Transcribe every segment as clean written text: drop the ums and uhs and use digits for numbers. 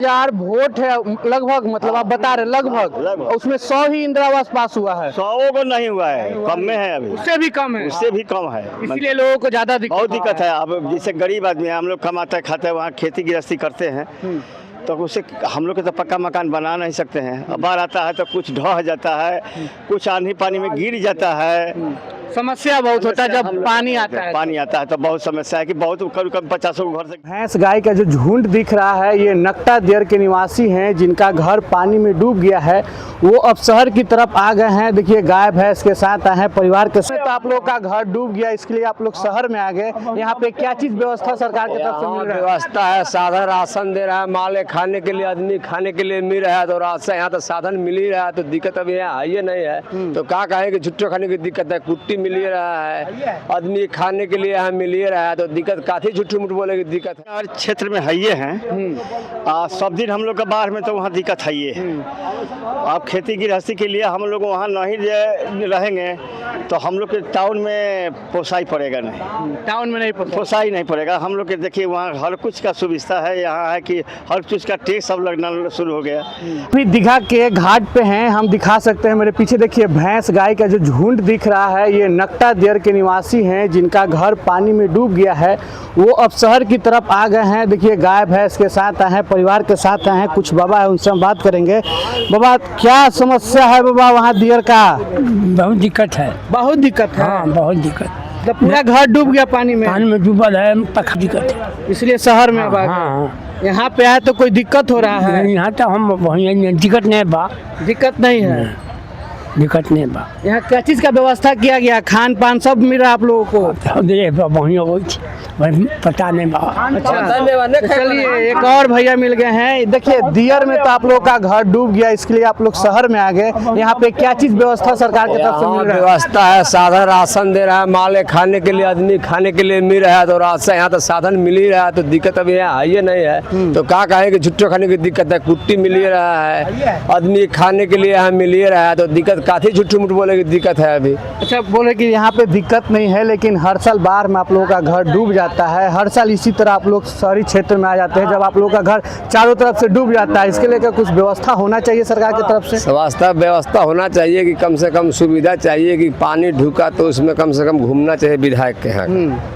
हजार वोट है लगभग, मतलब आप बता रहे लगभग उसमें 100 ही इंदिरा आवास पास हुआ है। 100 को नहीं हुआ है, कम में है अभी, उससे भी कम है, उससे भी कम है। इसलिए लोगों को ज्यादा बहुत दिक्कत है। अब जैसे गरीब आदमी है, हम लोग कमाते खाते हैं, वहाँ खेती गृहस्थी करते हैं, तो उससे हम लोग के तो पक्का मकान बना नहीं सकते हैं। अब बाढ़ आता है तो कुछ ढह जाता है, कुछ आंधी पानी में गिर जाता है, समस्या बहुत होता है जब पानी आता है। पानी आता है तो बहुत समस्या है कि बहुत कम 50 घर से। भैंस गाय का जो झुंड दिख रहा है ये नकटा देर के निवासी हैं जिनका घर पानी में डूब गया है, वो अब शहर की तरफ आ गए हैं। देखिए गाय भैंस के साथ आए हैं, परिवार के साथ। तो आप लोग का घर डूब गया, इसके लिए आप लोग शहर में आ गए। यहाँ पे क्या चीज व्यवस्था सरकार की तरफ से मिल रहा है? व्यवस्था है, साधन राशन दे रहा है, माल खाने के लिए, आदमी खाने के लिए मिल रहा है, तो राशन यहाँ तो साधन मिल ही रहा है, तो दिक्कत अभी यहाँ है नहीं है। तो क्या कहें कि छुट्टे खाने की दिक्कत है, कुट्टी मिल ही रहा है, आदमी खाने के लिए यहाँ मिल ही रहा है, तो दिक्कत काफी झूठ मूठ बोले की दिक्कत है। हमारे क्षेत्र में है ये हैं, सब दिन हम लोग का बाढ़ में तो वहाँ दिक्कत है ये। आप खेती गृहस्थी के लिए हम लोग वहाँ नहीं रहेंगे तो हम लोग के टाउन में पोसाई पड़ेगा नहीं, टाउन में नहीं पोसाई नहीं पड़ेगा। हम लोग के देखिए वहाँ हर कुछ का सुविधा है, यहाँ है कि हर कुछ का टैक्स सब लगना शुरू हो गया। अभी दीघा के घाट पे हैं, हम दिखा सकते हैं। मेरे पीछे देखिए भैंस गाय का जो झुंड दिख रहा है ये नकटा देर के निवासी हैं जिनका घर पानी में डूब गया है, वो अब शहर की तरफ आ गए हैं। देखिए गाय भैंस के साथ आए हैं, परिवार के साथ आए हैं। कुछ बाबा है, उनसे हम बात करेंगे। बाबा क्या समस्या है बाबा वहाँ दियर का? बहुत दिक्कत है, बहुत दिक्कत है। हाँ बहुत दिक्कत। तो पूरा घर डूब गया पानी में डूबल है, तक दिक्कत है, इसलिए शहर में अब आ गए। हाँ यहाँ पे आए तो कोई दिक्कत हो रहा है? यहाँ तो हम वहीं दिक्कत नहीं बा, दिक्कत नहीं है, दिक्कत नहीं बा। यहाँ क्या चीज का व्यवस्था किया गया? खान पान सब मिल रहा है आप लोगों को? वहीं पता नहीं बा। अच्छा चलिए एक और भैया मिल गए हैं। देखिए दियर में तो आप लोगों का घर डूब गया, इसके लिए आप लोग शहर में आ गए। यहाँ पे क्या चीज व्यवस्था सरकार की तरफ से मिल रहा है? व्यवस्था है, साधन राशन दे रहा है, माल खाने के लिए, आदमी खाने के लिए मिल रहा है, तो राशन यहाँ तो साधन मिल ही रहा है, तो दिक्कत अभी यहाँ है नहीं है। तो क्या कहें कि छुट्टे खाने की दिक्कत है, कुट्टी मिल ही रहा है, आदमी खाने के लिए यहाँ मिल ही रहा है, तो दिक्कत काफी झूठ मूठ बोले की दिक्कत है अभी। अच्छा बोले कि यहाँ पे दिक्कत नहीं है, लेकिन हर साल बाढ़ में आप लोगों का घर डूब जाता है। हर साल इसी तरह आप लोग शहरी क्षेत्र में आ जाते हैं जब आप लोगों का घर चारों तरफ से डूब जाता है। इसके लिए क्या कुछ व्यवस्था होना चाहिए सरकार की तरफ से? व्यवस्था होना चाहिए कि कम से कम सुविधा चाहिए कि पानी ढुका तो उसमें कम से कम घूमना चाहिए विधायक के यहाँ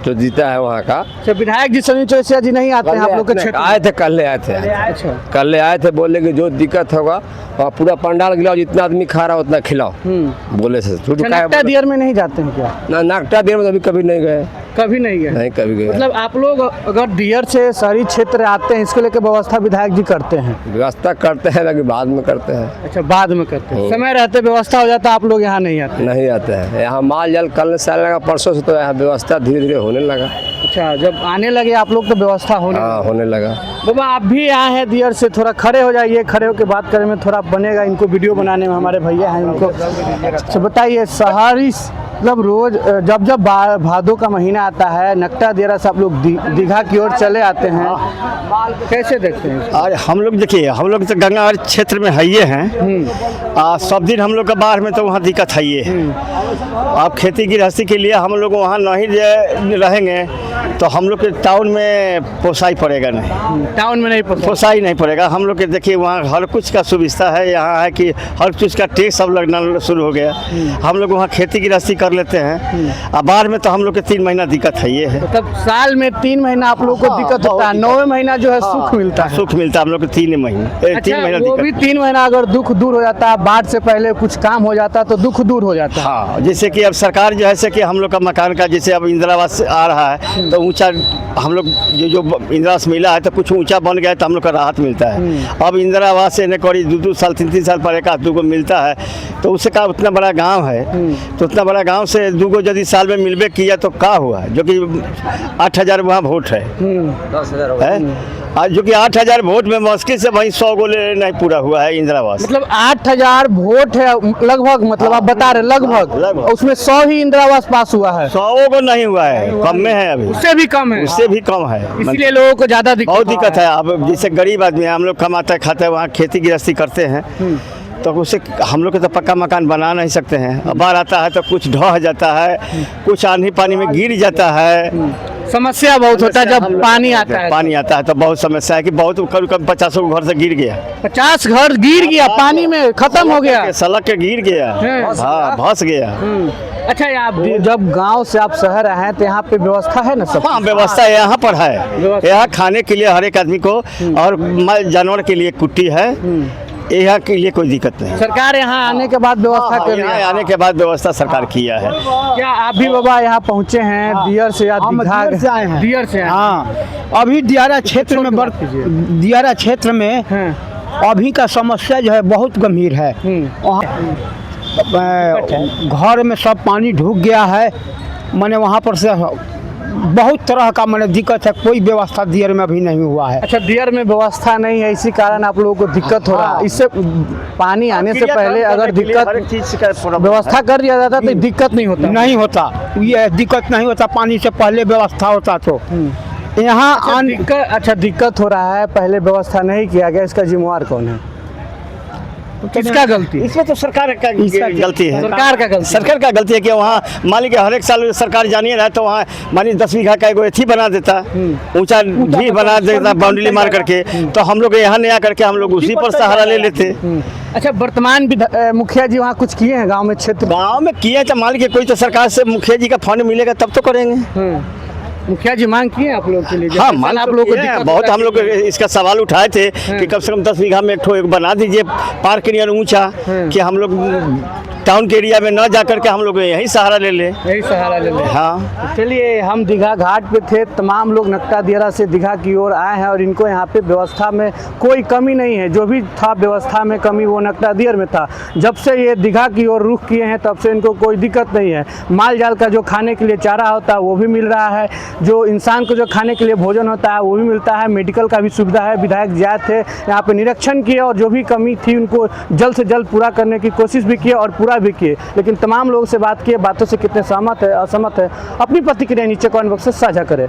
जो जीता है वहाँ का। विधायक जी सनी चौरसिया जी नहीं आते हैं आप लोग के क्षेत्र? आए थे, कल आए थे। अच्छा कल आए थे, बोले कि जो दिक्कत होगा वहाँ पूरा पंडाल गिलाओ, जितना आदमी खा रहा उतना खिलाओ, बोले से। नकटा दियर में नहीं जाते हैं क्या? ना नकटा दियर में कभी नहीं गए, कभी नहीं गए? नहीं कभी गए। मतलब आप लोग अगर दियर से शहरी क्षेत्र आते हैं इसके लेके व्यवस्था विधायक जी करते हैं? व्यवस्था करते हैं लेकिन बाद में करते हैं। अच्छा बाद में करते हैं, समय रहते व्यवस्था हो जाता है, आप लोग यहाँ नहीं आते? नहीं आते हैं यहाँ। माल जल कल से लगा, परसों से तो यहाँ व्यवस्था धीरे धीरे होने लगा। अच्छा जब आने लगे आप लोग तो व्यवस्था होने लगा। बाबा आप भी आए हैं दियर से, थोड़ा खड़े हो जाइए, खड़े होकर बात करने में थोड़ा बनेगा। इनको वीडियो बनाने में हमारे भैया हैं, इनको अच्छा बताइए शहरी मतलब रोज जब भादों का महीना आता है नकटा देरा से आप लोग दीघा की ओर चले आते हैं, कैसे देखते हैं? अरे हम लोग देखिए, हम लोग तो गंगा क्षेत्र में है ये हैं, सब दिन हम लोग का बाढ़ में तो वहाँ दिक्कत है ये। आप खेती गृहस्थी के लिए हम लोग वहाँ नहीं रहेंगे तो हम लोग के टाउन में पोसाई पड़ेगा नहीं, टाउन में नहीं पोसाई नहीं पड़ेगा। हम लोग के देखिए वहाँ हर कुछ का सुविधा है, यहाँ है कि हर कुछ का टैक्स सब लगना शुरू हो गया। हम लोग वहाँ खेती गृहस्थी कर लेते हैं, और बाढ़ में तो हम लोग के 3 महीना दिक्कत है ये है। मतलब साल में 3 महीना आप लोग को दिक्कत होता है, 9वें महीना जो है सुख मिलता है? सुख मिलता है हम लोग को 3 महीने। अच्छा, 3 महीना वो भी 3 महीना अगर दुख दूर हो जाता है, बाढ़ से पहले कुछ काम हो जाता है तो दुख दूर हो जाता है। हाँ जैसे कि अब सरकार जो है कि हम लोग का मकान का जैसे अब इंदिरा आवास आ रहा है तो ऊंचा हम लोग जो इंदिरा आवास मिला है तो कुछ ऊंचा बन गया है तो हम लोग का राहत मिलता है। अब इंदिरा आवास से करीब 2-2 साल 3-3 साल पर 1-2 को मिलता है, तो उससे का उतना बड़ा गांव है, तो उतना बड़ा गांव से 2 को यदि साल में मिलबे किया तो क्या हुआ, जो कि 8000 वहाँ वोट है, 10,000 है जो कि 8000 वोट में मुश्किल से वहीं 100 गोले नहीं पूरा हुआ है इंदिरा आवास। मतलब 8000 वोट है लगभग, मतलब आप बता रहे लगभग उसमें 100 ही इंदिरा आवास पास हुआ है। 100 को नहीं हुआ है, कम में है अभी, उससे भी कम है, उससे भी कम है, इसलिए लोगों को ज्यादा बहुत दिक्कत है। अब जैसे गरीब आदमी है, हम लोग कमाते खाते हैं, वहाँ खेती गृहस्थी करते हैं, तो उससे हम लोग के तो पक्का मकान बना नहीं सकते हैं। अब बाढ़ आता है तो कुछ ढह जाता है, कुछ आंधी पानी में गिर जाता है, समस्या बहुत होता है जब पानी आता है। पानी आता है तो बहुत समस्या है कि बहुत कभी कभी 50 घर से गिर गया, 50 घर गिर गया पानी में, खत्म हो गया। सड़क के गिर गया, हाँ धंस गया। अच्छा, आप जब गांव से आप शहर आए हैं तो यहाँ पे व्यवस्था है ना सब? हाँ व्यवस्था यहाँ पर है, यहाँ खाने के लिए हर एक आदमी को और जानवर के लिए कुट्टी है, यहाँ के लिए कोई दिक्कत नहीं। सरकार यहाँ आने के बाद व्यवस्था कर रही है। यहाँ आने के बाद व्यवस्था सरकार किया है। क्या आप भी बाबा यहाँ पहुँचे हैं दियर से या दीघा? दियर से आए हैं। दियर से आए हैं। हाँ, अभी दियारा क्षेत्र में दियारा क्षेत्र में अभी का समस्या जो है बहुत गंभीर है। वहाँ घर में सब पानी ढुक गया है, माने वहाँ पर से बहुत तरह का माने दिक्कत है, कोई व्यवस्था दियर में अभी नहीं हुआ है। अच्छा, दियर में व्यवस्था नहीं है, इसी कारण आप लोगों को दिक्कत हो रहा है। इससे पानी आने से पहले अगर व्यवस्था कर दिया जाता तो दिक्कत नहीं होता। नहीं होता, ये दिक्कत नहीं होता, पानी से पहले व्यवस्था होता तो यहाँ दिक्कत हो रहा है, पहले व्यवस्था नहीं किया गया, इसका जिम्मेवार कौन है? किसका गलती? इसमें तो सरकार का गलती है। सरकार का गलती, सरकार का गलती है कि वहाँ मालिक हर एक साल सरकार जानिए रहा तो वहाँ मानिए 10 बीघा का एगो एथी बना देता, ऊंचा ढील बना देता बाउंड्री मार करके, तो हम लोग यहाँ नया करके हम लोग उसी पर सहारा ले लेते। अच्छा, वर्तमान मुखिया जी वहाँ कुछ किए हैं गाँव में? क्षेत्र गाँव में किए तो मालिक कोई तो सरकार से मुखिया जी का फंड मिलेगा तब तो करेंगे। मुखिया जी मांग किए आप लोग के लिए? हाँ मांग आप लोग को बहुत, हम लोग इसका सवाल उठाए थे कि कम से कम 10 बीघा में एक बना दीजिए पार्क नियर ऊंचा, कि हम लोग टाउन के एरिया में न जा करके हम लोग यही सहारा ले ले। हाँ, चलिए, हम दीघा घाट पे थे, तमाम लोग नक्टा दियारा से दीघा की ओर आए हैं और इनको यहाँ पे व्यवस्था में कोई कमी नहीं है। जो भी था व्यवस्था में कमी वो नक्टा दियर में था। जब से ये दीघा की ओर रुख किए हैं तब से इनको कोई दिक्कत नहीं है। माल जाल का जो खाने के लिए चारा होता है वो भी मिल रहा है, जो इंसान को जो खाने के लिए भोजन होता है वो भी मिलता है, मेडिकल का भी सुविधा है। विधायक जाए थे यहाँ पे, निरीक्षण किए और जो भी कमी थी उनको जल्द से जल्द पूरा करने की कोशिश भी किए और पूरा भी किए। लेकिन तमाम लोगों से बात किए, बातों से कितने सहमत है असहमत है, अपनी प्रतिक्रिया नीचे कमेंट बॉक्स से साझा करें।